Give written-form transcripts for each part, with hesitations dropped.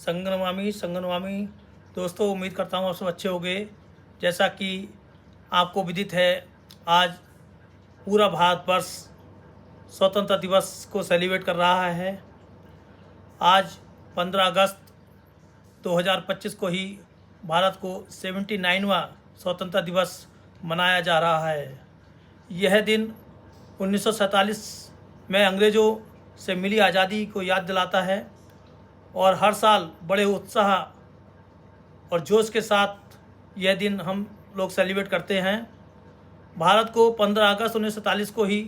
संगनमामि संगनमामि। दोस्तों, उम्मीद करता हूँ आप सब अच्छे होंगे। जैसा कि आपको विदित है, आज पूरा भारतवर्ष स्वतंत्रता दिवस को सेलिब्रेट कर रहा है। आज 15 अगस्त 2025 को ही भारत को 79वां स्वतंत्रता दिवस मनाया जा रहा है। यह दिन 1947 में अंग्रेज़ों से मिली आज़ादी को याद दिलाता है और हर साल बड़े उत्साह और जोश के साथ यह दिन हम लोग सेलिब्रेट करते हैं। भारत को 15 अगस्त 1947 को ही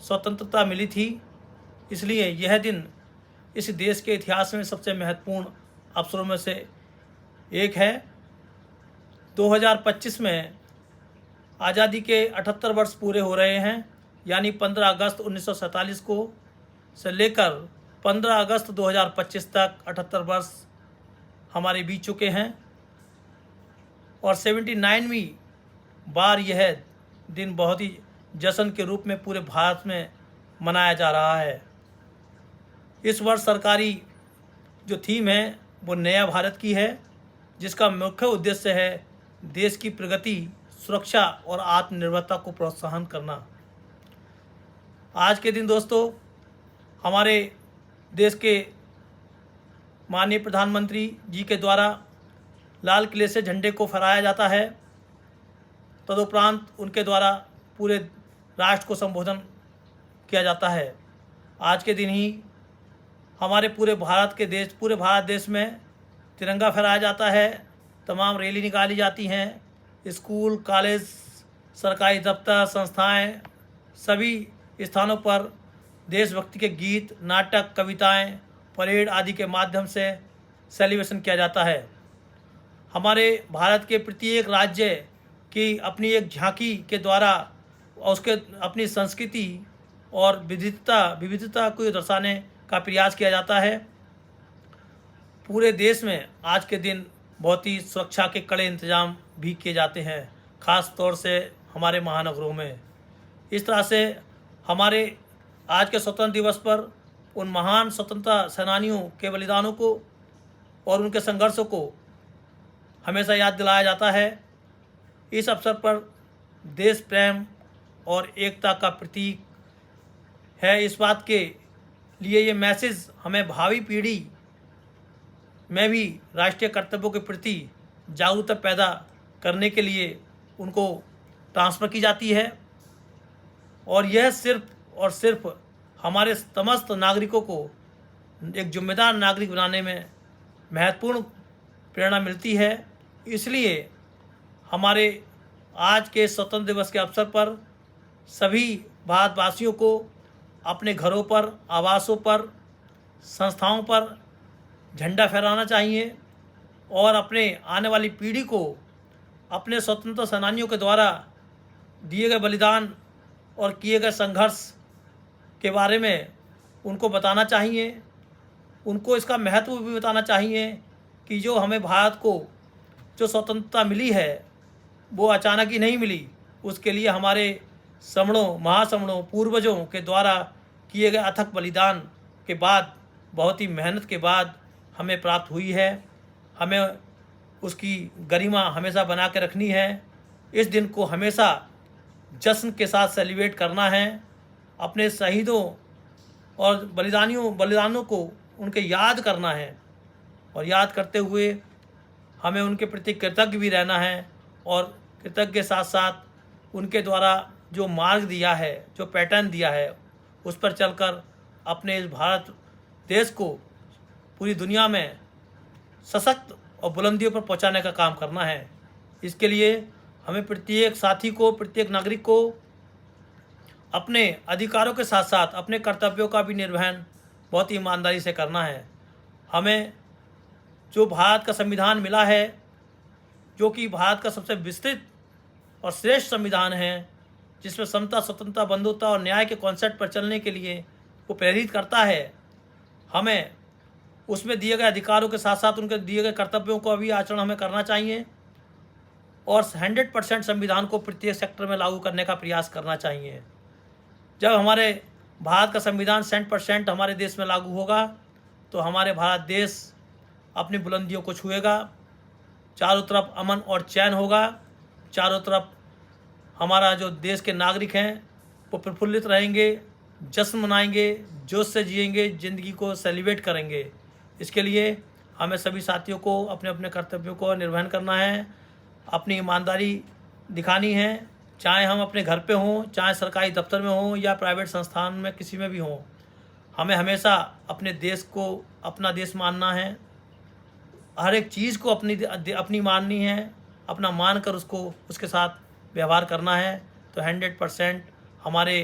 स्वतंत्रता मिली थी, इसलिए यह दिन इस देश के इतिहास में सबसे महत्वपूर्ण अवसरों में से एक है। 2025 में आज़ादी के 78 वर्ष पूरे हो रहे हैं, यानी 15 अगस्त 1947 को से लेकर 15 अगस्त 2025 तक 78 वर्ष हमारे बीत चुके हैं और 79वीं बार यह दिन बहुत ही जश्न के रूप में पूरे भारत में मनाया जा रहा है। इस वर्ष सरकारी जो थीम है वो नया भारत की है, जिसका मुख्य उद्देश्य है देश की प्रगति, सुरक्षा और आत्मनिर्भरता को प्रोत्साहन करना। आज के दिन दोस्तों, हमारे देश के माननीय प्रधानमंत्री जी के द्वारा लाल किले से झंडे को फहराया जाता है। तदुपरांत उनके द्वारा पूरे राष्ट्र को संबोधन किया जाता है। आज के दिन ही हमारे पूरे भारत देश में तिरंगा फहराया जाता है। तमाम रैली निकाली जाती हैं। स्कूल, कॉलेज, सरकारी दफ्तर, संस्थाएं, सभी स्थानों पर देशभक्ति के गीत, नाटक, कविताएं, परेड आदि के माध्यम से सेलिब्रेशन किया जाता है। हमारे भारत के प्रत्येक राज्य की अपनी एक झांकी के द्वारा उसके अपनी संस्कृति और विविधता को दर्शाने का प्रयास किया जाता है। पूरे देश में आज के दिन बहुत ही सुरक्षा के कड़े इंतजाम भी किए जाते हैं, ख़ास तौर से हमारे महानगरों में। इस तरह से हमारे आज के स्वतंत्रता दिवस पर उन महान स्वतंत्रता सेनानियों के बलिदानों को और उनके संघर्षों को हमेशा याद दिलाया जाता है। इस अवसर पर देश प्रेम और एकता का प्रतीक है। इस बात के लिए ये मैसेज हमें भावी पीढ़ी में भी राष्ट्रीय कर्तव्यों के प्रति जागरूकता पैदा करने के लिए उनको ट्रांसफ़र की जाती है और यह सिर्फ और सिर्फ हमारे समस्त नागरिकों को एक जिम्मेदार नागरिक बनाने में महत्वपूर्ण प्रेरणा मिलती है। इसलिए हमारे आज के स्वतंत्रता दिवस के अवसर पर सभी भारतवासियों को अपने घरों पर, आवासों पर, संस्थाओं पर झंडा फहराना चाहिए और अपने आने वाली पीढ़ी को अपने स्वतंत्रता सेनानियों के द्वारा दिए गए बलिदान और किए गए संघर्ष के बारे में उनको बताना चाहिए। उनको इसका महत्व भी बताना चाहिए कि जो हमें भारत को जो स्वतंत्रता मिली है वो अचानक ही नहीं मिली। उसके लिए हमारे महासमणों पूर्वजों के द्वारा किए गए अथक बलिदान के बाद, बहुत ही मेहनत के बाद हमें प्राप्त हुई है। हमें उसकी गरिमा हमेशा बना के रखनी है। इस दिन को हमेशा जश्न के साथ सेलिब्रेट करना है। अपने शहीदों और बलिदानों को उनके याद करना है और याद करते हुए हमें उनके प्रति कृतज्ञ भी रहना है और कृतज्ञ के साथ साथ उनके द्वारा जो मार्ग दिया है, जो पैटर्न दिया है, उस पर चलकर अपने इस भारत देश को पूरी दुनिया में सशक्त और बुलंदियों पर पहुंचाने का काम करना है। इसके लिए हमें प्रत्येक साथी को, प्रत्येक नागरिक को अपने अधिकारों के साथ साथ अपने कर्तव्यों का भी निर्वहन बहुत ही ईमानदारी से करना है। हमें जो भारत का संविधान मिला है, जो कि भारत का सबसे विस्तृत और श्रेष्ठ संविधान है, जिसमें समता, स्वतंत्रता, बंधुता और न्याय के कॉन्सेप्ट पर चलने के लिए वो प्रेरित करता है, हमें उसमें दिए गए अधिकारों के साथ साथ उनके दिए गए कर्तव्यों का भी आचरण हमें करना चाहिए और 100% संविधान को प्रत्येक सेक्टर में लागू करने का प्रयास करना चाहिए। जब हमारे भारत का संविधान 100% हमारे देश में लागू होगा तो हमारे भारत देश अपनी बुलंदियों को छुएगा। चारों तरफ अमन और चैन होगा। चारों तरफ हमारा जो देश के नागरिक हैं वो प्रफुल्लित रहेंगे, जश्न मनाएंगे, जोश से जिएंगे, ज़िंदगी को सेलिब्रेट करेंगे। इसके लिए हमें सभी साथियों को अपने अपने कर्तव्यों को निर्वहन करना है, अपनी ईमानदारी दिखानी है, चाहे हम अपने घर पे हों, चाहे सरकारी दफ्तर में हों या प्राइवेट संस्थान में किसी में भी हों। हमें हमेशा अपने देश को अपना देश मानना है, हर एक चीज़ को अपनी माननी है, अपना मान कर उसके साथ व्यवहार करना है। तो 100% हमारे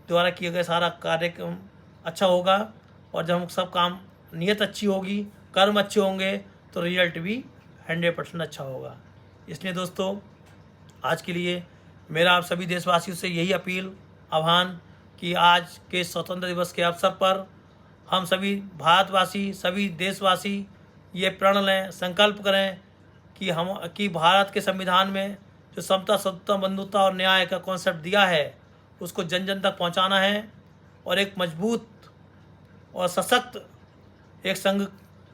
द्वारा किए गए सारा कार्यक्रम अच्छा होगा। और जब हम सब काम नीयत अच्छी होगी, कर्म अच्छे होंगे, तो रिजल्ट भी 100% अच्छा होगा। इसलिए दोस्तों, आज के लिए मेरा आप सभी देशवासियों से यही अपील, आह्वान कि आज के स्वतंत्र दिवस के अवसर पर हम सभी भारतवासी, सभी देशवासी ये प्रण लें, संकल्प करें कि भारत के संविधान में जो समता, सत्ता, बंधुता और न्याय का कॉन्सेप्ट दिया है उसको जन जन तक पहुंचाना है और एक मजबूत और सशक्त एक संघ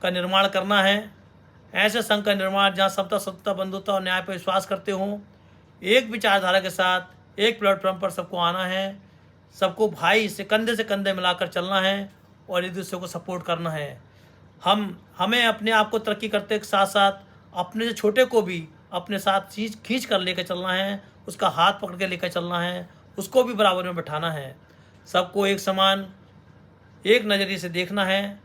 का निर्माण करना है। ऐसे संघ का निर्माण जहां समता, सत्ता, बंधुता और न्याय पर विश्वास करते हों, एक विचारधारा के साथ एक प्लेटफॉर्म पर सबको आना है, सबको भाई से कंधे मिलाकर चलना है और एक दूसरे को सपोर्ट करना है। हमें अपने आप को तरक्की करते के साथ साथ अपने से छोटे को भी अपने साथ खींच कर लेकर चलना है, उसका हाथ पकड़ के लेकर चलना है, उसको भी बराबर में बैठाना है। सबको एक समान, एक नज़रिए से देखना है,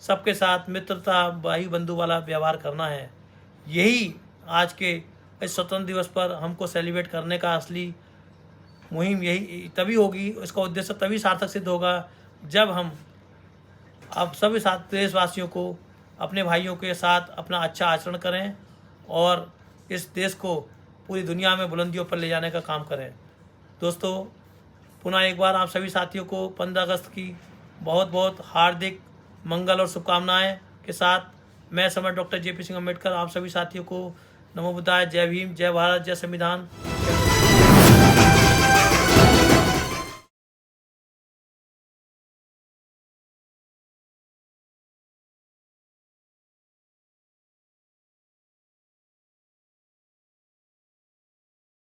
सबके साथ मित्रता, भाई बंधु वाला व्यवहार करना है। यही आज के इस स्वतंत्र दिवस पर हमको सेलिब्रेट करने का असली मुहिम यही तभी होगी, इसका उद्देश्य तभी सार्थक सिद्ध होगा जब हम अब सभी देशवासियों को, अपने भाइयों के साथ अपना अच्छा आचरण करें और इस देश को पूरी दुनिया में बुलंदियों पर ले जाने का काम करें। दोस्तों, पुनः एक बार आप सभी साथियों को 15 अगस्त की बहुत बहुत हार्दिक मंगल और शुभकामनाएं के साथ मैं समर्थ डॉक्टर JP सिंह अम्बेडकर आप सभी साथियों को नमो बुद्धाय, जय भीम, जय भारत, जय संविधान।